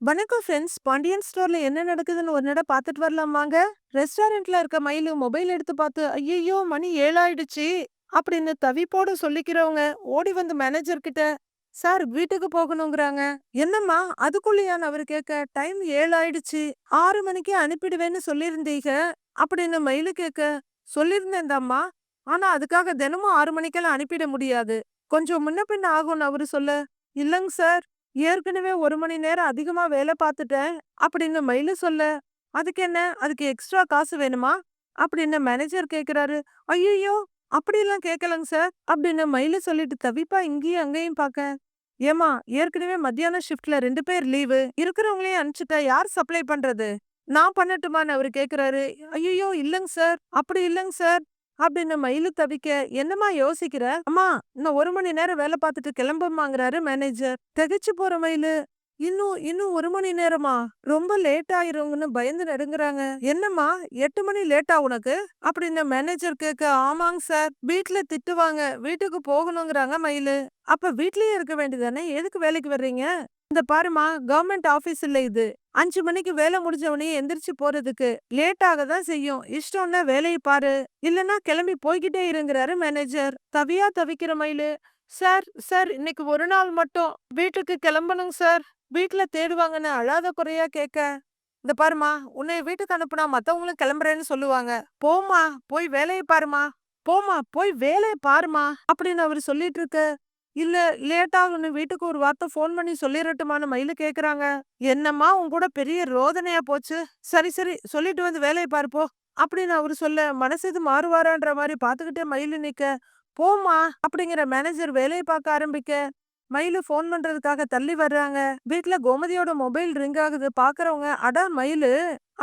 வணக்கம் ஃப்ரெண்ட்ஸ். பாண்டியன் ஸ்டோர்ல என்ன நடக்குதுன்னு ஒரு நட பார்த்துட்டு வரலாமாங்க? ரெஸ்டாரண்ட்ல இருக்க மயிலு மொபைல் எடுத்து பார்த்து, ஐயையோ மணி 7 ஆயிடுச்சு அப்படின்னு தவிப்போட சொல்லிக்கிறவங்க ஓடி வந்து மேனேஜர் கிட்ட, சார் வீட்டுக்கு போகணுங்கிறாங்க. என்னம்மா அதுக்குள்ளயான்னு அவரு கேட்க, டைம் 7 ஆயிடுச்சு. 6 மணிக்கு அனுப்பிடுவேன்னு சொல்லியிருந்தீங்க அப்படின்னு மயிலு கேட்க, சொல்லியிருந்தேன்தாம்மா. ஆனா அதுக்காக தினமும் 6 மணிக்கெல்லாம் அனுப்பிட முடியாது. கொஞ்சம் முன்ன பின்ன ஆகும்னு அவரு சொல்ல, இல்லங்க சார், ஏற்கனவே 1 மணி நேரம் அதிகமா வேலை பார்த்துட்டேன் அப்படின்னு மயிலு சொல்ல, அதுக்கு என்ன? அதுக்கு எக்ஸ்ட்ரா காசு வேணுமா? அப்படின்னு மேனேஜர் கேக்குறாரு. ஐயையோ! அப்படியெல்லாம் கேட்கலங்க சார் அப்படின்னு மயிலு சொல்லிட்டு தவிப்பா இங்கேயும் அங்கேயும் பார்க்க. ஏம்மா, ஏற்கனவே மத்தியான ஷிஃப்ட்ல 2 பேர் லீவு. இருக்கிறவங்களையும் அனுப்பிச்சுட்டா யார் சப்ளை பண்றது? நான் பண்ணட்டுமான்னு அவரு கேக்குறாரு. ஐயையோ! இல்லங்க சார். அப்படி இல்லங்க சார் அப்படின்னு மயிலு தவிக்க, என்னம்மா யோசிக்கிற? அம்மா, இன்னும் 1 மணி நேரம் வேலை பார்த்துட்டு கிளம்புமாங்கிறாரு மேனேஜர். திகைச்சு போற மயிலு, இன்னும் இன்னும் 1 மணி நேரமா? ரொம்ப லேட் ஆயிருங்கன்னு பயந்து நடுங்குறாங்க. என்னம்மா 8 மணி லேட்டா உனக்கு? அப்படின்னு மேனேஜர் கேட்க, ஆமாங்க சார். வீட்ல திட்டுவாங்க. வீட்டுக்கு போகணுங்கிறாங்க மயிலு. அப்ப வீட்லயே இருக்க வேண்டியதானே? எதுக்கு வேலைக்கு வர்றீங்க? இந்த பாரும்மா, கவர்மெண்ட் ஆபீஸ் இல்ல இது. 5 மணிக்கு வேலை முடிஞ்சவனே எந்திரிச்சு போறதுக்கு லேட் ஆக தான் செய்யும். இஷ்டம்னா வேலையை பாரு, இல்லனா கிளம்பி போய்கிட்டே இருங்கிறாரு மேனேஜர். தவியா தவிக்கிற மயிலு, சார் சார் இன்னைக்கு ஒரு நாள் மட்டும் வீட்டுக்கு கிளம்பணுங்க சார். வீட்ல தேடுவாங்கன்னு அழாத குறையா கேட்க, இந்த பாருமா, உன்னை வீட்டுக்கு அனுப்புனா மத்தவங்களும் கிளம்புறேன்னு சொல்லுவாங்க. போம்மா, போய் வேலையை பாருமா. போம்மா, போய் வேலையை பாருமா அப்படின்னு அவரு சொல்லிட்டு இருக்க, இல்ல லேட் ஆகும்னு வீட்டுக்கு ஒரு வார்த்தை ஃபோன் பண்ணி சொல்லிரட்டுமான்னு மயிலு கேக்குறாங்க. என்னம்மா உன் கூட பெரிய ரோதனையா போச்சு. சரி சரி சொல்லிட்டு வந்து வேலையை பாரு போ அப்படின்னு அவரு சொல்ல, மனசு இது மாறுவாரான்ற மாதிரி பாத்துக்கிட்டே மயிலு நிக்க, போம்மா அப்படிங்கிற மேனேஜர் வேலையை பார்க்க ஆரம்பிக்க, மயிலு ஃபோன் பண்றதுக்காக தள்ளி வர்றாங்க. வீட்ல கோமதியோட மொபைல் ரிங் ஆகுது. பாக்குறவங்க, அடா மயிலு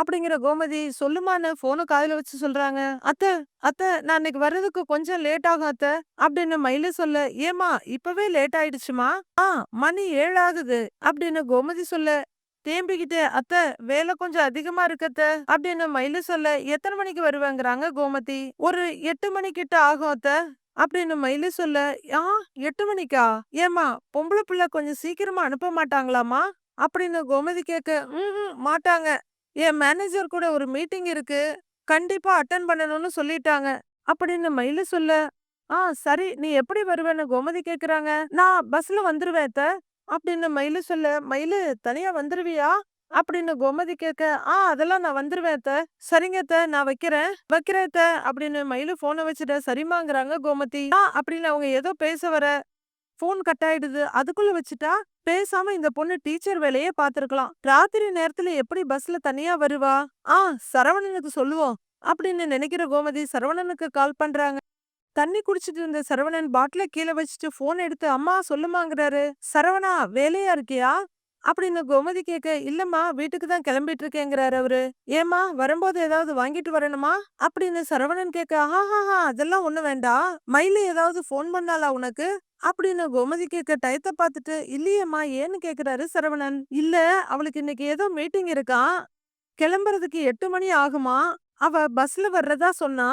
அப்படிங்கிற கோமதி, சொல்லுமான்னு போன காதுல வச்சு சொல்றாங்க. அத்த அத்த நான் இன்னைக்கு வர்றதுக்கு கொஞ்சம் லேட் ஆகும் அத்த அப்படின்னு மயிலு சொல்ல, ஏமா இப்பவே லேட் ஆயிடுச்சுமா? ஆ, மணி 7 ஆகுது அப்படின்னு கோமதி சொல்ல, தேம்பிக்கிட்டு, அத்த வேலை கொஞ்சம் அதிகமா இருக்கு அத்த அப்படின்னு மயிலு சொல்ல, எத்தனை மணிக்கு வருவேங்கிறாங்க கோமதி. ஒரு 8 மணி கிட்ட ஆகும் அத்த அப்படின்னு மயிலு சொல்ல, ஆ, 8 மணிக்கா? ஏம்மா, பொம்பளை பிள்ளை கொஞ்சம் சீக்கிரமா அனுப்ப மாட்டாங்களாமா அப்படின்னு கோமதி கேட்க, மாட்டாங்க. என் மேனேஜர் கூட ஒரு மீட்டிங் இருக்கு, கண்டிப்பா அட்டன் பண்ணணும்னு சொல்லிட்டாங்க அப்படின்னு மயிலு சொல்ல, ஆ சரி, நீ எப்படி வருவேன்னு கோமதி கேக்குறாங்க. நான் பஸ்ல வந்துருவேன் அத்த அப்படின்னு மயிலு சொல்ல, மயிலு தனியா வந்துருவியா அப்படின்னு கோமதி கேட்க, அதெல்லாம் நான் வந்துருவேன் அத்த. சரிங்க அத்த, நான் வைக்கிறேன் அத்த அப்படின்னு மயிலு போனை வச்சுட்ட, சரிமாங்கிறாங்க கோமதி. அப்படின்னு அவங்க ஏதோ பேச வர போன் கட் ஆயிடுது. அதுக்குள்ள வச்சுட்டா, பேசாம இந்த பொண்ணு டீச்சர் வேலையே பாத்துருக்கலாம். ராத்திரி நேரத்துல எப்படி பஸ்ல தனியா வருவா? ஆ, சரவணனுக்கு சொல்லுவோம் அப்படின்னு நினைக்கிற கோமதி சரவணனுக்கு கால் பண்றாங்க. தண்ணி குடிச்சிட்டு இருந்த சரவணன் பாட்டில கீழே வச்சுட்டு போன் எடுத்து, அம்மா சொல்லுமாங்கிறாரு. சரவணா, வேலையா இருக்கியா அப்படின்னு கோமதி கேட்க, இல்லம்மா வீட்டுக்கு தான் கிளம்பிட்டு இருக்கேங்கிறாரு அவரு. ஏம்மா, வரும்போது ஏதாவது வாங்கிட்டு வரணுமா அப்படின்னு சரவணன் கேட்க, ஆஹாஹா அதெல்லாம் ஒண்ணு வேண்டாம். மயிலு ஏதாவது போன் பண்ணாளா உனக்கு அப்படின்னு கோமதி கேட்க, டயத்தை பார்த்துட்டு, இல்லையேம்மா ஏன்னு கேக்குறாரு சரவணன். இல்ல, அவளுக்கு இன்னைக்கு ஏதோ மீட்டிங் இருக்காம், கிளம்புறதுக்கு 8 மணி ஆகுமா. அவ பஸ்ல வர்றதா சொன்னா.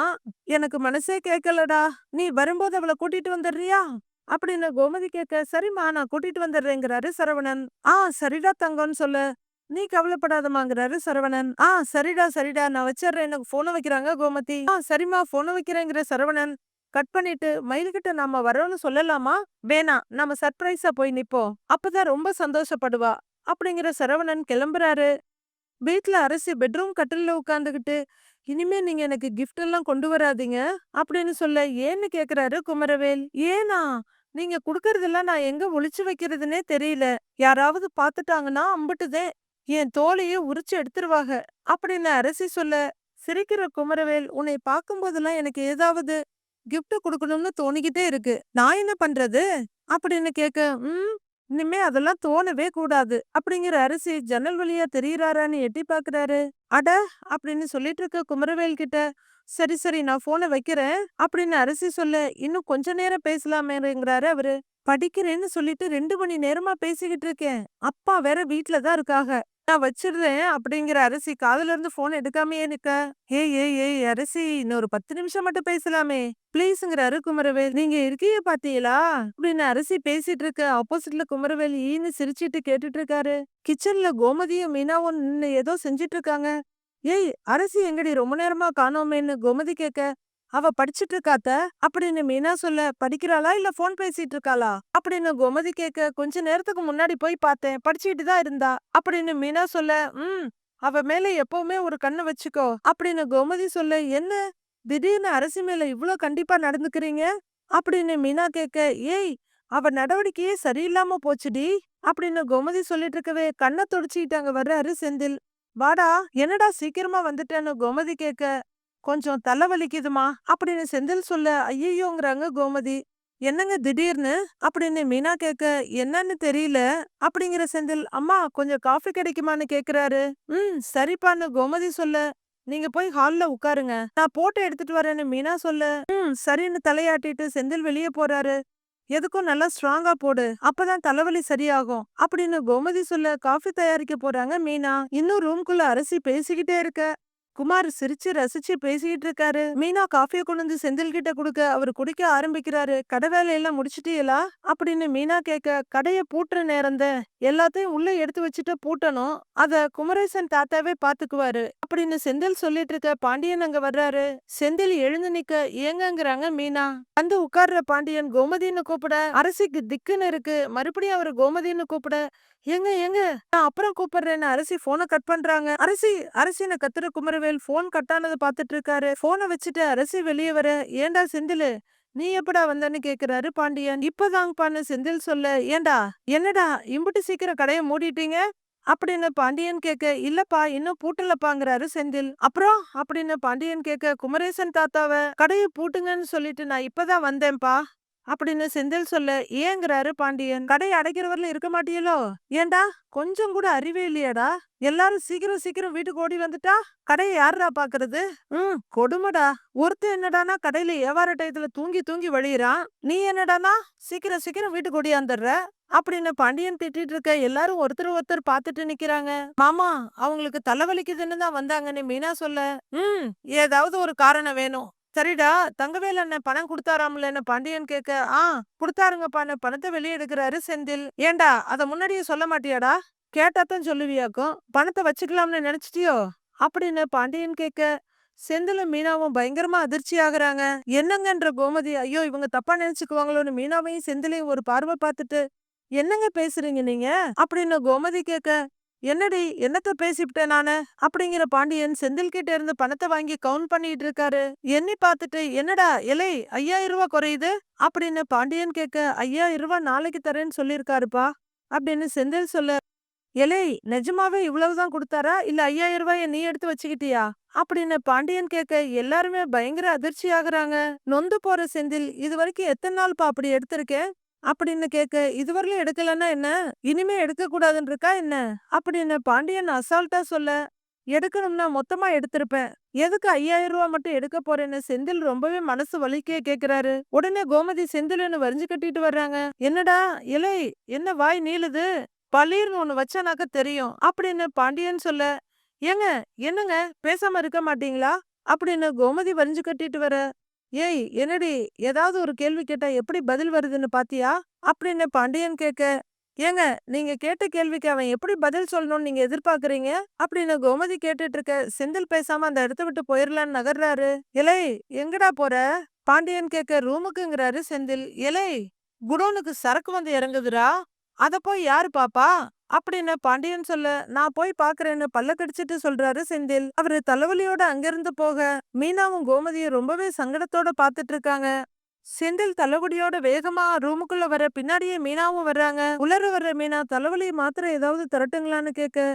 எனக்கு மனசே கேட்கலடா. நீ வரும்போது அவள கூட்டிட்டு வந்துடுறியா அப்படின்னு கோமதி கேட்க, சரிம்மா நான் கூட்டிட்டு வந்துடுறேங்கிறாரு சரவணன். சரிடா தங்கம்னு சொல்ல, நீ கவலைப்படாதமாங்கிறாரு சரவணன். சரிடா சரிடா நான் வச்சிடுறேன், எனக்கு போன வைக்கிறாங்க கோமதி. சரிம்மா போன வைக்கிறேங்கிற சரவணன் கட் பண்ணிட்டு, மயில்கிட்ட நாம வரோம்னு சொல்லலாமா? வேணாம், நாம சர்ப்ரைஸா போய் நிப்போம், அப்பதான் ரொம்ப சந்தோஷப்படுவா அப்படிங்கிற சரவணன் கிளம்புறாரு. வீட்ல அரசி பெட்ரூம் கட்டில்ல உட்காந்துகிட்டு, இனிமே நீங்க எனக்கு கிஃப்ட் எல்லாம் கொண்டு வராதீங்க அப்படின்னு சொல்ல, ஏன்னு கேக்குறாரு குமரவேல். ஏனா, நீங்க குடுக்கறதெல்லாம் நான் எங்க ஒளிச்சு வைக்கிறதுனே தெரியல, யாராவது பாத்துட்டாங்கன்னா அம்புட்டுதேன், என் தோலையே உரிச்சு எடுத்துருவாங்க அப்படின்னு அரசி சொல்ல, சிரிக்கிற குமரவேல், உன்னை பார்க்கும்போதெல்லாம் எனக்கு ஏதாவது கிஃப்ட் குடுக்கணும்னு தோணிக்கிட்டே இருக்கு, நான் என்ன பண்றது அப்படின்னு கேட்க, இனிமே அதெல்லாம் தோணவே கூடாது அப்படிங்கிற அரசி ஜன்னல் வழியா தெரியறாரான்னு எட்டி பாக்குறாரு. அட அப்படின்னு சொல்லிட்டு இருக்க குமரவேல் கிட்ட, சரி சரி நான் போனை வைக்கிறேன் அப்படின்னு அரசி சொல்ல, இன்னும் கொஞ்ச நேரம் பேசலாமேங்கிறாரு அவரு. படிக்கிறேன்னு சொல்லிட்டு 2 மணி நேரமா பேசிக்கிட்டு இருக்கேன், அப்பா வேற வீட்ல தான் இருக்காக, நான் வச்சிடுறேன் அப்படிங்கிற அரசி காதுல இருந்து போன் எடுக்காமயே நிக்க. ஏய் ஏய் ஏய் அரசி, இன்னொரு 10 நிமிஷம் மட்டும் பேசலாமே ப்ளீஸ்ங்கிறாரு குமரவேல். நீங்க இருக்கீங்க பாத்தீங்களா அப்படின்னு அரசி பேசிட்டு இருக்க. ஆப்போசிட்ல குமரவேல் ஈன்னு சிரிச்சிட்டு கேட்டுட்டு இருக்காரு. கிச்சன்ல கோமதியும் மீனாவும் நின்னு ஏதோ செஞ்சிட்டு இருக்காங்க. ஏய் அரசி எங்கடி, ரொம்ப நேரமா காணோமேன்னு கோமதி கேக்க. அவ படிச்சிட்டு இருக்காத்த அப்படின்னு மீனா சொல்ல. படிக்கிறாளா இல்ல போன் பேசிட்டு இருக்காளா அப்படின்னு கோமதி கேக்க. கொஞ்ச நேரத்துக்கு முன்னாடி போய் பார்த்தேன், படிச்சுட்டு தான் இருந்தா அப்படின்னு மீனா சொல்ல. ம், அவ மேல எப்பவுமே ஒரு கண்ணு வச்சுக்கோ அப்படின்னு கோமதி சொல்ல. என்ன திடீர்னு அரசி மேல இவ்ளோ கண்டிப்பா நடந்துக்கிறீங்க அப்படின்னு மீனா கேக்க. ஏய் அவ நடவடிக்கையே சரியில்லாம போச்சுடி அப்படின்னு கோமதி சொல்லிட்டு இருக்கவே கண்ணை தொடச்சிட்டு அங்க வர்றாரு செந்தில். வாடா, என்னடா சீக்கிரமா வந்துட்டேன்னு கோமதி கேக்க. கொஞ்சம் தலை வலிக்குதுமா அப்படின்னு செந்தில் சொல்ல. ஐயையோங்கிறாங்க கோமதி. என்னங்க திடீர்னு அப்படின்னு மீனா கேக்க. என்னன்னு தெரியல அப்படிங்கிற செந்தில். அம்மா கொஞ்சம் காஃபி கிடைக்குமான்னு கேக்குறாரு. ம் சரிப்பான்னு கோமதி சொல்ல. நீங்க போய் ஹால்ல உட்காருங்க, நான் போட்டு எடுத்துட்டு வரேன்னு மீனா சொல்ல. ம் சரின்னு தலையாட்டிட்டு செந்தில் வெளியே போறாரு. எதுக்கும் நல்லா ஸ்ட்ராங்கா போடு, அப்பதான் தலைவலி சரியாகும் அப்படின்னு கோமதி சொல்ல. காஃபி தயாரிக்க போறாங்க மீனா. இன்னும் ரூம்குள்ள அரசி பேசிக்கிட்டே இருக்க. குமார் சிரிச்சு ரசிச்சு பேசிக்கிட்டு இருக்காரு. மீனா காஃபியை கொண்டு வந்து செந்தில் கிட்ட குடுக்க அவர் குடிக்க ஆரம்பிக்கிறாரு. கடை வேலையெல்லாம் முடிச்சிட்டீங்களா அப்படின்னு மீனா கேட்க. கடையை பூட்டுற நேரம் தான், எல்லாத்தையும் உள்ள எடுத்து வச்சுட்டு பூட்டணும், அத குமரேசன் தாத்தாவே பாத்துக்குவாரு அப்படின்னு செந்தில் சொல்லிட்டு இருக்க. பாண்டியன் அங்க வர்றாரு. செந்தில் எழுந்து நிக்க. ஏங்கங்கிறாங்க மீனா. வந்து உட்கார்ற பாண்டியன் கோமதின்னு கூப்பிட அரசிக்கு திக்குன்னு இருக்கு. மறுபடியும் அவர் கோமதின்னு கூப்பிட. ஏங்க ஏங்க, நான் அப்புறம் கூப்பிடுறேன்னு அரசி போனை கட் பண்றாங்க. அரசி அரசின கத்துற குமரவேல் போன் கட் ஆனதை பாத்துட்டு இருக்காரு. போனை வச்சுட்டு அரசி வெளியே வர. ஏண்டா செந்திலு, நீ எப்படா வந்தன்னு கேக்குறாரு பாண்டியன். இப்பதாங்கப்பான்னு செந்தில் சொல்ல. ஏண்டா என்னடா இம்புட்டு சீக்கிரம் கடையை மூடிட்டீங்க அப்படின்னு பாண்டியன் கேட்க. இல்லப்பா இன்னும் பூட்டலப்பாங்கிறாரு செந்தில். அப்புறம் அப்படின்னு பாண்டியன் கேட்க. குமரேசன் தாத்தாவ கடையை பூட்டுங்கன்னு சொல்லிட்டு நான் இப்பதான் வந்தேன்பா அப்படின்னு செந்தில் சொல்ல. ஏங்கிறாரு பாண்டியன். கடை அடைக்கிறவர்ல இருக்க மாட்டியலோ? ஏண்டா கொஞ்சம் கூட அறிவே இல்லையாடா? எல்லாரும் சீக்கிரம் சீக்கிரம் வீட்டுக்கு ஓடி வந்துட்டா கடையை யாருடா பாக்குறது? ம் கொடுமடா. ஒருத்தன் என்னடானா கடையில வியாபார டயத்துல தூங்கி தூங்கி வழியிறான், நீ என்னடானா சீக்கிரம் சீக்கிரம் வீட்டுக்கு ஓடியாந்துடுற அப்படின்னு பாண்டியன் திட்டிட்டு இருக்க. எல்லாரும் ஒருத்தர் ஒருத்தர் பாத்துட்டு நிக்கிறாங்க. மாமா அவங்களுக்கு தலைவலிக்குதுன்னு தான் வந்தாங்கன்னு மீனா சொல்ல. ம் ஏதாவது ஒரு காரணம் வேணும். சரிடா, தங்கவேல் அண்ணன் பணம் கொடுத்தாராம்லன்னு பாண்டியன் கேட்க. ஆ கொடுத்தாருங்கப்பான்னு பணத்தை வெளியே எடுக்கிறாரு செந்தில். ஏண்டா அத முன்னாடியே சொல்ல மாட்டியாடா? கேட்டாதான் சொல்லுவியாக்கும், பணத்தை வச்சுக்கலாம்னு நினைச்சிட்டியோ அப்படின்னு பாண்டியன் கேட்க. செந்திலும் மீனாவும் பயங்கரமா அதிர்ச்சி ஆகுறாங்க. என்னங்கன்ற கோமதி. ஐயோ இவங்க தப்பா நினைச்சுக்குவாங்களோன்னு மீனாவையும் செந்திலையும் ஒரு பார்வை பார்த்துட்டு. என்னங்க பேசுறீங்க நீங்க அப்படின்னு கோமதி கேட்க. என்னடி என்னத்த பேசிவிட்டேன் நானு அப்படிங்கிற பாண்டியன் செந்தில் கிட்ட இருந்து பணத்தை வாங்கி கவுண்ட் பண்ணிட்டு இருக்காரு. எண்ணி பார்த்துட்டு என்னடா இலை 5000 ரூபாய் குறையுது அப்படின்னு பாண்டியன் கேட்க. 5000 ரூபாய் நாளைக்கு தரேன்னு சொல்லியிருக்காருப்பா அப்படின்னு செந்தில் சொல்ல. எலை நிஜமாவே இவ்வளவுதான் கொடுத்தாரா இல்ல 5000 ரூபாய நீ எடுத்து வச்சுக்கிட்டியா அப்படின்னு பாண்டியன் கேட்க. எல்லாருமே பயங்கர அதிர்ச்சி ஆகுறாங்க. நொந்து போற செந்தில், இது வரைக்கும் எத்தனை நாள்பா அப்படி எடுத்திருக்கேன் அப்படின்னு கேட்க. இதுவரையிலும் எடுக்கலன்னா என்ன, இனிமே எடுக்க கூடாதுன்னு இருக்கா என்ன அப்படின்னு பாண்டியன் அசால்ட்டா சொல்ல. எடுக்கணும்னா மொத்தமா எடுத்திருப்பேன், எதுக்கு 5000 ரூபாய் மட்டும் எடுக்க போறேன்னு செந்தில் ரொம்பவே மனசு வலிக்க கேக்குறாரு. உடனே கோமதி செந்தில்னு வரிஞ்சு கட்டிட்டு வர்றாங்க. என்னடா இலை, என்ன வாய் நீளுது, பளீர்னு ஒண்ணு வச்சானாக்க தெரியும் அப்படின்னு பாண்டியன் சொல்ல. ஏங்க என்னங்க பேசாம இருக்க மாட்டீங்களா அப்படின்னு கோமதி வரிஞ்சு கட்டிட்டு வர. ஏய் என்னடி, ஏதாவது ஒரு கேள்வி கேட்டா எப்படி பதில் வருதுன்னு பாத்தியா அப்படின்னு பாண்டியன் கேட்க. ஏங்க நீங்க கேட்ட கேள்விக்கு அவன் எப்படி பதில் சொல்லணும்னு நீங்க எதிர்பார்க்கறீங்க அப்படின்னு கோமதி கேட்டுட்டு இருக்க. செந்தில் பேசாம அந்த இடத்த விட்டு போயிடலான்னு நகர்றாரு. இலை எங்கடா போற பாண்டியன் கேட்க. ரூமுக்குங்கிறாரு செந்தில். இலை குடோனுக்கு சரக்கு வந்து இறங்குதுடா, அத போய் யாரு பாப்பா அப்படின்னு பாண்டியன் சொல்ல. நான் போய் பாக்குறேன்னு பல்ல கடிச்சிட்டு சொல்றாரு செந்தில். அவரு தலைவலியோட அங்கிருந்து போக மீனாவும் கோமதியும் ரொம்பவே சங்கடத்தோட பாத்துட்டு இருக்காங்க. செந்தில் தலைவலியோட வேகமா ரூமுக்குள்ள வர பின்னாடியே மீனாவும் வர்றாங்க. உலர வர்ற மீனா தலைவலி மாத்திரை ஏதாவது தரட்டுங்களான்னு கேட்க.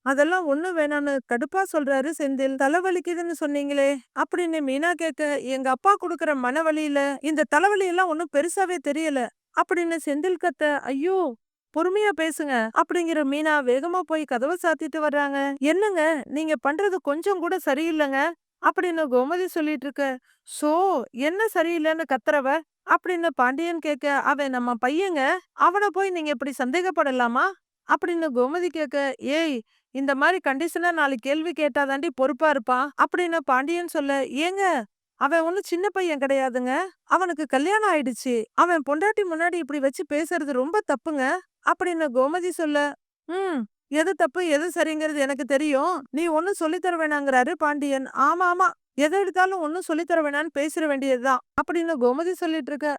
அதெல்லாம் ஒண்ணும் வேணான்னு கடுப்பா சொல்றாரு செந்தில். தலைவலிக்குதுன்னு சொன்னீங்களே அப்படின்னு மீனா கேட்க. எங்க அப்பா குடுக்கற மனவலியில இந்த தலைவலி எல்லாம் ஒண்ணும் பெருசாவே தெரியல அப்படின்னு செந்தில் கத்த. ஐயோ பொறுமையா பேசுங்க அப்படிங்கிற மீனா வேகமா போய் கதவை சாத்திட்டு வர்றாங்க. என்னங்க நீங்க பண்றது கொஞ்சம் கூட சரியில்லைங்க அப்படின்னு கோமதி சொல்லிட்டு இருக்க. சோ என்ன சரியில்லைன்னு கத்துறவ அப்படின்னு பாண்டியன் கேட்க. அவன் நம்ம பையங்க, அவனை போய் நீங்க இப்படி சந்தேகப்படலாமா அப்படின்னு கோமதி கேட்க, ஏய் இந்த மாதிரி கண்டிஷனா 4 கேள்வி கேட்டா தாண்டி பொறுப்பா இருப்பான் அப்படின்னு பாண்டியன் சொல்ல, ஏங்க அவன் ஒண்ணும் சின்ன பையன் கிடையாதுங்க. அவனுக்கு கல்யாணம் ஆயிடுச்சு. அவன் பொண்டாட்டி முன்னாடி இப்படி வச்சு பேசுறது ரொம்ப தப்புங்க அப்படின்னு கோமதி சொல்ல, ம் எது தப்பு எது சரிங்கிறது எனக்கு தெரியும். நீ ஒண்ணும் சொல்லித் தர வேணாங்கிறாரு பாண்டியன். ஆமா ஆமா, எதை எடுத்தாலும் ஒண்ணும் சொல்லித் தர வேணான்னு பேசிட வேண்டியதுதான் அப்படின்னு கோமதி சொல்லிட்டு இருக்க.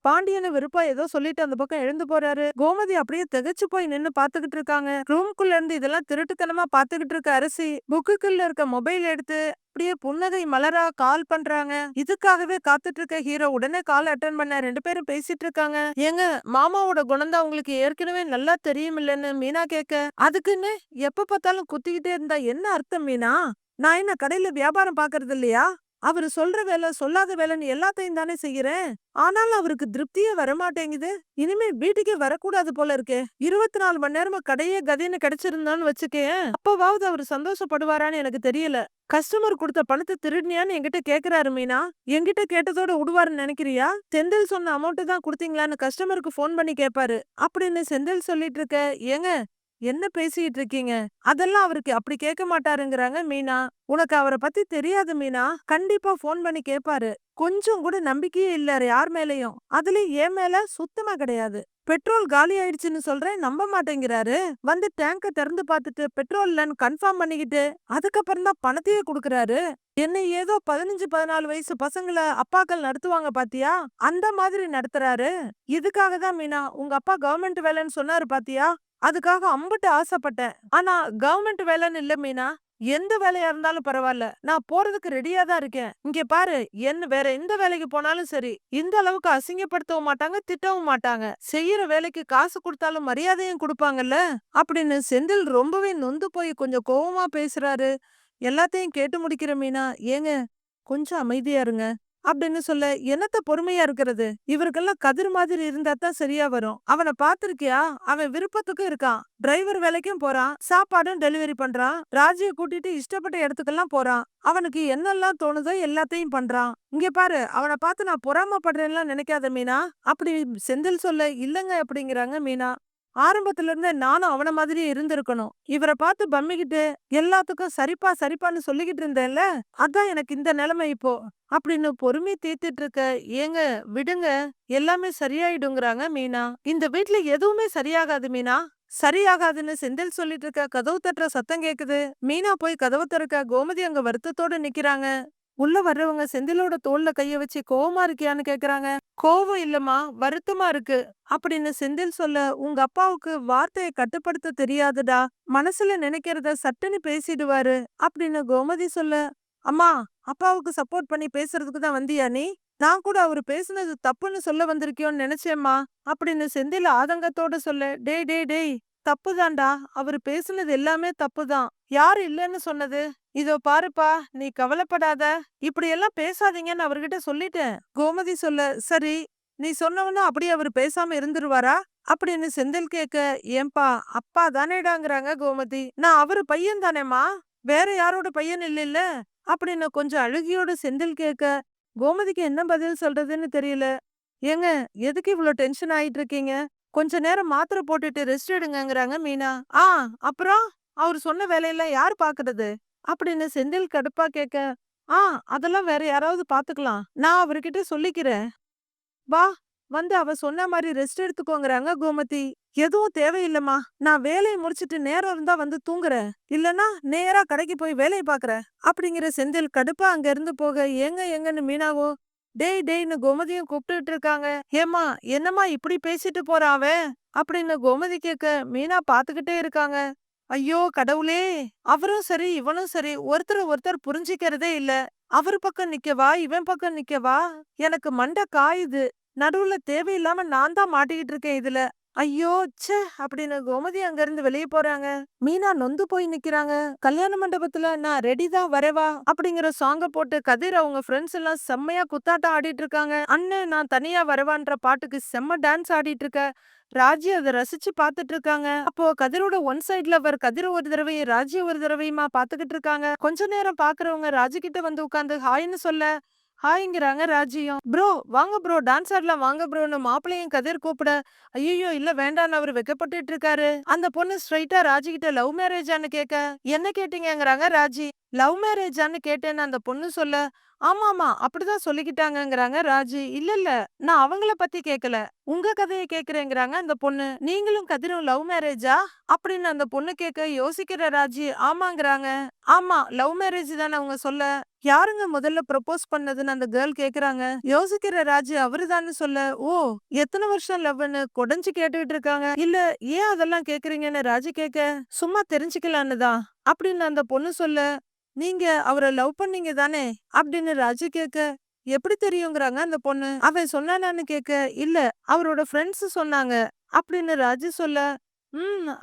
பாண்டியன வெறுப்பா ஏதோ சொல்லிட்டு அந்த பக்கம் எழுந்து போறாரு. கோமதி அப்படியே திகைச்சு போய் நின்னு பாத்துக்கிட்டு இருக்காங்க. ரூம்குள்ள இருந்து இதெல்லாம் திருட்டுத்தனமா பாத்துக்கிட்டு இருக்க அரசி புக்குக்குள்ள இருக்க மொபைல் எடுத்து அப்படியே புன்னகை மலரா கால் பண்றாங்க. இதுக்காகவே காத்துட்டு இருக்க ஹீரோ உடனே கால் அட்டன் பண்ண 2 பேரும் பேசிட்டு இருக்காங்க. ஏங்க மாமாவோட குணம்தான் உங்களுக்கு ஏற்கனவே நல்லா தெரியும் இல்லன்னு மீனா கேட்க, அதுக்குன்னு எப்ப பார்த்தாலும் குத்திக்கிட்டே இருந்தா என்ன அர்த்தம் மீனா? நான் என்ன கடையில வியாபாரம் பாக்குறது இல்லையா? அவரு சொல்ற வேலை சொல்லாத வேலைன்னு எல்லாத்தையும் தானே செய்யறேன். ஆனாலும் அவருக்கு திருப்தியே வரமாட்டேங்குது. இனிமே வீட்டுக்கே வரக்கூடாது போல இருக்கே. 24 மணி நேரமா கடையே கதின்னு கிடைச்சிருந்தான்னு வச்சுக்கேன், அப்பவாவது அவரு சந்தோஷப்படுவாரான்னு எனக்கு தெரியல. கஸ்டமர் கொடுத்த பணத்தை திருடினியான்னு என்கிட்ட கேக்குறாரு மீனா. என்கிட்ட கேட்டதோட விடுவாருன்னு நினைக்கிறியா? செந்தில் சொன்ன அமௌண்ட் தான் கொடுத்தீங்களான்னு கஸ்டமருக்கு போன் பண்ணி கேட்பாரு அப்படின்னு செந்தில் சொல்லிட்டு இருக்க. ஏங்க என்ன பேசிட்டு இருக்கீங்க? அதெல்லாம் அவருக்கு அப்படி கேட்க மாட்டாருங்கிறாங்க மீனா. உனக்கு அவரை பத்தி தெரியாது மீனா. கண்டிப்பா போன் பண்ணி கேட்பாரு. கொஞ்சம் கூட நம்பிக்கையே இல்ல யார் மேலயும். அதுலயும் என் மேல சுத்தமா கிடையாது. பெட்ரோல் காலி ஆயிடுச்சுன்னு சொல்றேன் நம்ப மாட்டேங்கிறாரு. வந்து டேங்க திறந்து பார்த்துட்டு பெட்ரோல் இல்லன்னு கன்ஃபார்ம் பண்ணிக்கிட்டு அதுக்கப்புறம் தான் பணத்தையே குடுக்கறாரு. என்ன ஏதோ 15, 14 வயசு பசங்கள அப்பாக்கள் நடத்துவாங்க பாத்தியா? அந்த மாதிரி நடத்துறாரு. இதுக்காக தான் மீனா உங்க அப்பா கவர்மெண்ட் வேலைன்னு சொன்னாரு பாத்தியா? அதுக்காக அம்புட்டு ஆசைப்பட்டேன். ஆனா கவர்மெண்ட் வேலைன்னு இல்ல மீனா. எந்த வேலையா இருந்தாலும் பரவாயில்ல. நான் போறதுக்கு ரெடியா தான் இருக்கேன். இங்க பாரு, என்ன வேற எந்த வேலைக்கு போனாலும் சரி, இந்த அளவுக்கு அசிங்கப்படுத்தவும் மாட்டாங்க, திட்டவும் மாட்டாங்க. செய்யற வேலைக்கு காசு கொடுத்தாலும் மரியாதையும் கொடுப்பாங்கல்ல அப்படின்னு செந்தில் ரொம்பவே நொந்து போய் கொஞ்சம் கோவமா பேசுறாரு. எல்லாத்தையும் கேட்டு முடிக்கிற மீனா, ஏங்க கொஞ்சம் அமைதியா இருங்க அப்படின்னு சொல்ல, என்னத்த பொறுமையா இருக்கிறது? இவருக்கெல்லாம் கதிர் மாதிரி இருந்தா தான் சரியா வரும். அவனை பாத்திருக்கியா? அவன் விருப்பத்துக்கு இருக்கான். டிரைவர் வேலைக்கும் போறான், சாப்பாடும் டெலிவரி பண்றான், ராஜிய கூட்டிட்டு இஷ்டப்பட்ட இடத்துக்கெல்லாம் போறான். அவனுக்கு என்னெல்லாம் தோணுதோ எல்லாத்தையும் பண்றான். இங்க பாரு, அவனை பார்த்து நான் பொறாமப்படுறேன்லாம் நினைக்காத மீனா அப்படி செந்தில் சொல்ல, இல்லங்க அப்படிங்கிறாங்க மீனா. ஆரம்பத்துல இருந்தே நானும் அவன மாதிரியே இருந்திருக்கணும். இவரை பார்த்து பம்மிக்கிட்டு எல்லாத்துக்கும் சரிப்பா சரிப்பான்னு சொல்லிக்கிட்டு இருந்தேன்ல, அதான் எனக்கு இந்த நிலைமை இப்போ அப்படின்னு பொறுமை தீர்த்துட்டு இருக்க. ஏங்க விடுங்க, எல்லாமே சரியாயிடுங்கிறாங்க மீனா. இந்த வீட்ல எதுவுமே சரியாகாது மீனா. சரியாகாதுன்னு செந்தில் சொல்லிட்டு இருக்க. கதவு தட்டுற சத்தம் கேக்குது. மீனா போய் கதவு திறக்க கோமதி அங்க வருத்தத்தோட நிக்கிறாங்க. உள்ள வர்றவங்க செந்திலோட தோல்ல கைய வச்சு கோவமா இருக்கியான்னு கேக்குறாங்க. கோவம் இல்லம்மா, வருத்தமா இருக்கு அப்படின்னு செந்தில் சொல்ல, உங்க அப்பாவுக்கு வார்த்தையை கட்டுப்படுத்த தெரியாதுடா, மனசுல நினைக்கிறத சட்டுன்னு பேசிடுவாரு அப்படின்னு கோமதி சொல்ல, அம்மா அப்பாவுக்கு சப்போர்ட் பண்ணி பேசுறதுக்கு தான் வந்தியா நீ? நான் கூட அவரு பேசுனது தப்புன்னு சொல்ல வந்திருக்கியோன்னு நினைச்சேம்மா அப்படின்னு செந்தில் ஆதங்கத்தோட சொல்ல, டேய் டேய் டேய், தப்புதான்டா. அவரு பேசுனது எல்லாமே தப்புதான். யாரு இல்லன்னு சொன்னது? இதோ பாருப்பா, நீ கவலைப்படாத. இப்படி எல்லாம் பேசாதீங்கன்னு அவர்கிட்ட சொல்லிட்டேன். கோமதி சொல்ல, சரி நீ சொன்னவனும் அப்படியே அவரு பேசாம இருந்துருவாரா அப்படின்னு செந்தில் கேட்க, ஏன்பா அப்பா தானேடாங்கிறாங்க கோமதி. நான் அவரு பையன் தானேம்மா, வேற யாரோட பையன் இல்லைல்ல அப்படின்னு கொஞ்சம் அழுகியோட செந்தில் கேட்க, கோமதிக்கு என்ன பதில் சொல்றதுன்னு தெரியல. ஏங்க எதுக்கு இவ்ளோ டென்ஷன் ஆயிட்டு இருக்கீங்க? கொஞ்ச நேரம் மாத்திரை போட்டுட்டு ரெஸ்ட் எடுங்கங்கறாங்க மீனா. ஆ அப்புறம் அவரு சொன்ன வேலையெல்லாம் யார் பாக்குறது அப்படின்னு செந்தில் கடுப்பா கேட்க, ஆ அதெல்லாம் வேற யாராவது பாத்துக்கலாம். நான் அவர்கிட்ட சொல்லிக்கிறேன். வா, வந்து அவ சொன்ன மாதிரி ரெஸ்ட் எடுத்துக்கோங்கறாங்க கோமதி. எதுவும் தேவையில்லம்மா, நான் வேலையை முடிச்சிட்டு நேரம் இருந்தா வந்து தூங்குறேன், இல்லனா நேரா கடைக்கு போய் வேலையை பாக்குறேன் அப்படிங்கிற செந்தில் கடுப்பா அங்க இருந்து போக, ஏங்க எங்கன்னு மீனாவோ டேய் டேய்னு கோமதியும் கூப்பிட்டுட்டு இருக்காங்க. ஏமா என்னம்மா இப்படி பேசிட்டு போறான் அவன் அப்படின்னு கோமதி கேட்க, மீனா பாத்துக்கிட்டே இருக்காங்க. ஐயோ கடவுளே, அவரும் சரி இவனும் சரி ஒருத்தர் ஒருத்தர் புரிஞ்சிக்கிறதே இல்ல. அவர் பக்கம் நிக்கவா இவன் பக்கம் நிக்கவா, எனக்கு மண்டை காயுது. நடுவுல தேவையில்லாம நான் தான் மாட்டிக்கிட்டு இருக்கேன் இதுல. ஐயோ ச்சே அப்படின்னு கோமதி அங்க இருந்து வெளியே போறாங்க. மீனா நொந்து போய் நிக்கிறாங்க. கல்யாண மண்டபத்துல நான் ரெடி தான் வரவா அப்படிங்கிற சாங்க போட்டு கதிர் அவங்க ஃப்ரெண்ட்ஸ் எல்லாம் செம்மையா குத்தாட்டம் ஆடிட்டு இருக்காங்க. அண்ணன் நான் தனியா வரவான்ற பாட்டுக்கு செம்ம டான்ஸ் ஆடிட்டு இருக்க. ராஜி அதை ரசிச்சு பாத்துட்டு இருக்காங்க. அப்போ கதிரோட ஒன் சைட்ல அவர் கதிர ஒரு தடவையும் ராஜி ஒரு தடவையுமா பாத்துக்கிட்டு இருக்காங்க. கொஞ்ச நேரம் பாக்குறவங்க ராஜி கிட்ட வந்து உட்கார்ந்து ஹாய்னு சொல்ல, ஹாய்ங்கிறாங்க ராஜியும். ப்ரோ வாங்க ப்ரோ டான்ஸ் ஆடலாம் வாங்க ப்ரோன்னு மாப்பிள்ளையும் கதிர் கூப்பிட, ஐயையோ இல்ல வேண்டான்னு அவரு வெட்கப்பட்டுட்டு இருக்காரு. அந்த பொண்ணு ஸ்ட்ரைட்டா ராஜி கிட்ட லவ் மேரேஜான்னு கேட்க, என்ன கேட்டீங்கங்கறாங்க ராஜி. லவ் மேரேஜான்னு கேட்டேன்னு அந்த பொண்ணு சொல்ல, ஆமாமா அப்படிதான் சொல்லிக்கிட்டாங்கங்கறாங்க ராஜி. இல்ல இல்ல நான் அவங்கள பத்தி கேட்கல. உங்க கதைய கேக்குறேங்கிறாங்க அந்த பொண்ணு. நீங்களும் கதிரும் லவ் மேரேஜா? அப்படின்னு அந்த பொண்ணு கேட்க யோசிக்கிற ராஜி ஆமாங்கறாங்க. ஆமா லவ் மேரேஜ் தானே அவங்க சொல்ல. யாருங்க முதல்ல ப்ரப்போஸ் பண்ணதுன்னு அந்த கேர்ள் கேக்குறாங்க. யோசிக்கிற ராஜு அவருதான்னு சொல்ல, ஓ எத்தனை வருஷம் லவ்னு கொடைஞ்சு கேட்டுட்டு இருக்காங்க. இல்ல ஏன் அதெல்லாம் கேக்குறீங்கன்னு ராஜு கேட்க, சும்மா தெரிஞ்சுக்கலான்னு தான் அப்படின்னு அந்த பொண்ணு சொல்ல, நீங்க அவர லவ் பண்ணீங்க தானே அப்படின்னு ராஜு கேட்க, எப்படி தெரியுங்கிறாங்க அந்த பொண்ணு. அவன் சொன்னானான்னு கேட்க, இல்ல அவரோட ஃப்ரெண்ட்ஸ் சொன்னாங்க அப்படின்னு ராஜு சொல்ல,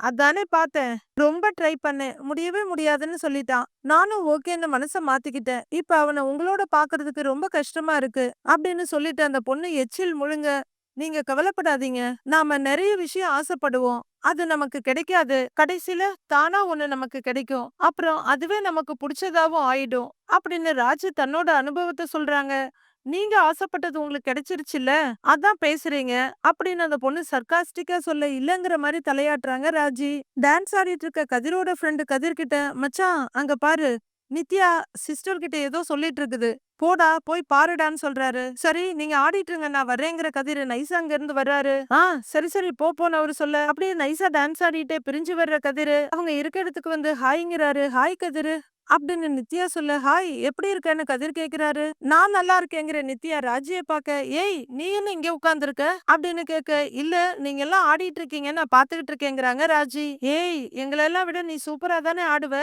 அதானே பார்த்தேன். ரொம்ப ட்ரை பண்ணேன். முடியவே முடியாதுன்னு சொல்லிட்டான். நானும் ஓகேன்னு மனச மாத்திக்கிட்டேன். இப்ப அவன உங்களோட பாக்குறதுக்கு ரொம்ப கஷ்டமா இருக்கு அப்படின்னு சொல்லிட்டு அந்த பொண்ணு எச்சில் முழுங்க, நீங்க கவலைப்படாதீங்க. நாம நெறைய விஷயம் ஆசைப்படுவோம். அது நமக்கு கிடைக்காது. கடைசில தானா ஒண்ணு நமக்கு கிடைக்கும். அப்புறம் அதுவே நமக்கு புடிச்சதாவும் ஆயிடும். அப்படின்னு ராஜு தன்னோட அனுபவத்த சொல்றாங்க. நீங்க ஆசைப்பட்டது உங்களுக்கு கிடைச்சிருச்சுல்ல அதான் பேசுறீங்க அப்படின்னு அந்த பொண்ணு சர்க்காஸ்டிக்கா சொல்ல இல்லங்கிற மாதிரி தலையாட்டுறாங்க ராஜி. டான்ஸ் ஆடிட்டு இருக்க கதிரோட ஃப்ரெண்டு கதிர் கிட்ட, மச்சான் அங்க பாரு நித்யா சிஸ்டர் கிட்ட ஏதோ சொல்லிட்டு இருக்குது. போடா போய் பாருடான்னு சொல்றாரு. சரி நீங்க ஆடிட்டு இருங்க நான் வர்றேங்கிற கதிர் நைஸா அங்க இருந்து வர்றாரு. சரி சரி போன்னு அவரு சொல்ல அப்படியே நைஸா டான்ஸ் ஆடிட்டே பிரிஞ்சு வர்ற கதிரு அவங்க இருக்க இடத்துக்கு வந்து ஹாய்ங்கிறாரு. ஹாய் கதிரு அப்படின்னு நித்யா சொல்ல, ஹாய் எப்படி இருக்கேன்னு கதிர் கேக்குறாரு. நான் நல்லா இருக்கேங்கிற நித்யா ராஜிய பாக்க, ஏய் நீ என்ன இங்க உட்கார்ந்துருக்க அப்படின்னு கேட்க, இல்ல நீங்க எல்லாம் ஆடிட்டு இருக்கீங்க நான் பாத்துக்கிட்டு இருக்கேங்கிறாங்க ராஜி. ஏய் எங்களெல்லாம் விட நீ சூப்பரா தானே ஆடுவ,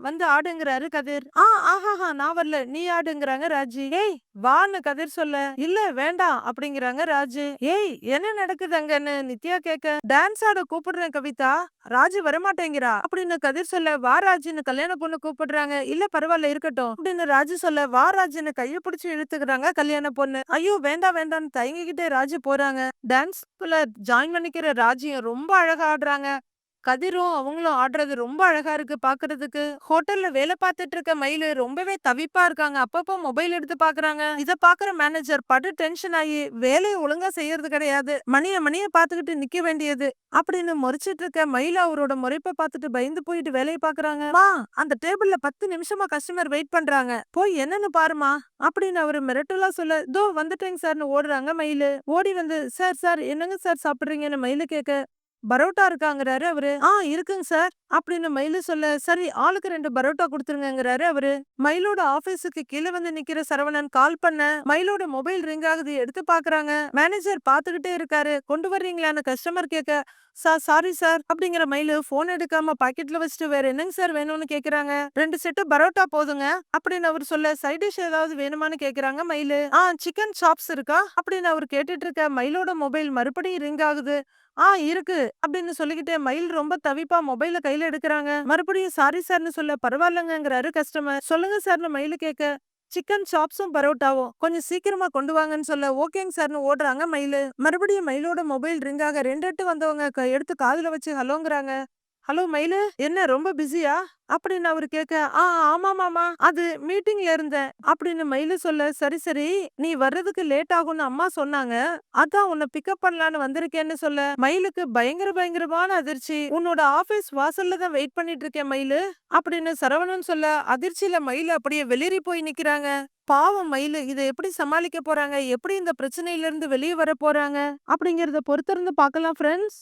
வந்து ஆடுங்கிறாரு கதிர். ஆஹாஹா நான் வரல நீ ஆடுங்கிறாங்க ராஜி. ஏய் வான்னு கதிர் சொல்ல, இல்ல வேண்டாம் அப்படிங்கிறாங்க ராஜு. ஏய் என்ன நடக்குது அங்கன்னு நித்யா கேட்க, டான்ஸ் ஆட கூப்பிடுறேன் கவிதா ராஜு வரமாட்டேங்கிறா அப்படின்னு கதிர் சொல்ல, வா ராஜுன்னு கல்யாண பொண்ணு கூப்பிடுறாங்க. இல்ல பரவாயில்ல இருக்கட்டும் அப்படின்னு ராஜு சொல்ல, வா ராஜுன்னு கைய பிடிச்சு இழுத்துக்கிறாங்க கல்யாண பொண்ணு. ஐயோ வேண்டாம் வேண்டாம்னு தயங்கிக்கிட்டே ராஜு போறாங்க. டான்ஸ்குள்ள ஜாயின் பண்ணிக்கிற ராஜியும் ரொம்ப அழகா ஆடுறாங்க. கதிரும் அவங்களும் ஆடுறது ரொம்ப அழகா இருக்கு பாக்குறதுக்கு. ஹோட்டல்ல வேலை பார்த்துட்டு இருக்க மயிலு ரொம்பவே தவிப்பா இருக்காங்க. அப்பப்போ மொபைல் எடுத்து பாக்குறாங்க. இத பாக்குற மேனேஜர் படு டென்ஷன் ஆகி வேலையை ஒழுங்கா செய்யறது கிடையாது. மணிய பாத்துக்கிட்டு நிக்க வேண்டியது அப்படின்னு முறைச்சிட்டு இருக்க மயிலு அவரோட முறைப்ப பார்த்துட்டு பயந்து போயிட்டு வேலையை பாக்குறாங்க. அந்த டேபிள்ல 10 நிமிஷமா கஸ்டமர் வெயிட் பண்றாங்க. போய் என்னன்னு பாருமா அப்படின்னு அவரு மிரட்டலா சொல்ல, இதோ வந்துட்டேங்க சார்னு ஓடுறாங்க மயிலு. ஓடி வந்து, சார் சார் என்னங்க சார் சாப்பிடுறீங்கன்னு மயிலு கேட்க, பரோட்டா இருக்காங்கிறாரு அவரு. இருக்குங்க சார் அப்படின்னு மயிலு சொல்ல, சரி ஆளுக்கு 2 பரோட்டா குடுத்துருங்கங்கிறாரு அவரு. மயிலோட ஆபீஸுக்கு கீழே வந்து நிக்கிற சரவணன் கால் பண்ண, மயிலோட மொபைல் ரிங் ஆகுது எடுத்து பாக்குறாங்க. மேனேஜர் பாத்துக்கிட்டே இருக்காரு. கொண்டு வர்றீங்களான்னு கஸ்டமர் கேட்க, சார் சாரி சார் அப்படிங்கிற மயிலு போன் எடுக்காம பாக்கெட்ல வச்சுட்டு வேற என்னங்க சார் வேணும்னு கேக்குறாங்க. 2 செட்டு பரோட்டா போதுங்க அப்படின்னு அவர் சொல்ல, சைட் டிஷ் ஏதாவது வேணுமான்னு கேக்குறாங்க மயிலு. சிக்கன் சாப்ஸ் இருக்கா அப்படின்னு அவர் கேட்டுட்டு இருக்க மயிலோட மொபைல் மறுபடியும் ரிங் ஆகுது. இருக்கு அப்படின்னு சொல்லிக்கிட்டே மயில் ரொம்ப தவிப்பா மொபைல கையில எடுக்கிறாங்க. மறுபடியும் சாரி சார்னு சொல்ல, பரவாயில்லங்கிறாரு கஸ்டமர். சொல்லுங்க சார்னு மயிலு கேட்க, சிக்கன் சாப்ஸும் பரோட்டாவும் கொஞ்சம் சீக்கிரமா கொண்டு வாங்கன்னு சொல்ல, ஓகேங்க சார்னு ஓடுறாங்க மயிலு. மறுபடியும் மயிலோட மொபைல் ரிங் ஆக 2 எட்டு வந்தவங்க எடுத்து காதுல வச்சு ஹலோங்கிறாங்க. ஹலோ மயிலு என்ன ரொம்ப பிஸியா அப்படின்னு அவரு கேட்க, ஆமா மாமா அது மீட்டிங்ல இருந்தேன் அப்படின்னு மயிலு சொல்ல, சரி சரி நீ வர்றதுக்கு லேட் ஆகும்னு அம்மா சொன்னாங்க அதான் உன்னை பிக்கப் பண்ணலான்னு வந்திருக்கேன்னு சொல்ல, மயிலுக்கு பயங்கரமான அதிர்ச்சி. உன்னோட ஆபீஸ் வாசல்ல தான் வெயிட் பண்ணிட்டு இருக்கேன் மயிலு அப்படின்னு சரவணன் சொல்ல, அதிர்ச்சியில மயிலு அப்படியே வெளிரி போய் நிக்கிறாங்க. பாவம் மயிலு இதை எப்படி சமாளிக்க போறாங்க, எப்படி இந்த பிரச்சனையில இருந்து வெளியே வர போறாங்க அப்படிங்கறத பொறுத்திருந்து பார்க்கலாம் ஃப்ரெண்ட்ஸ்.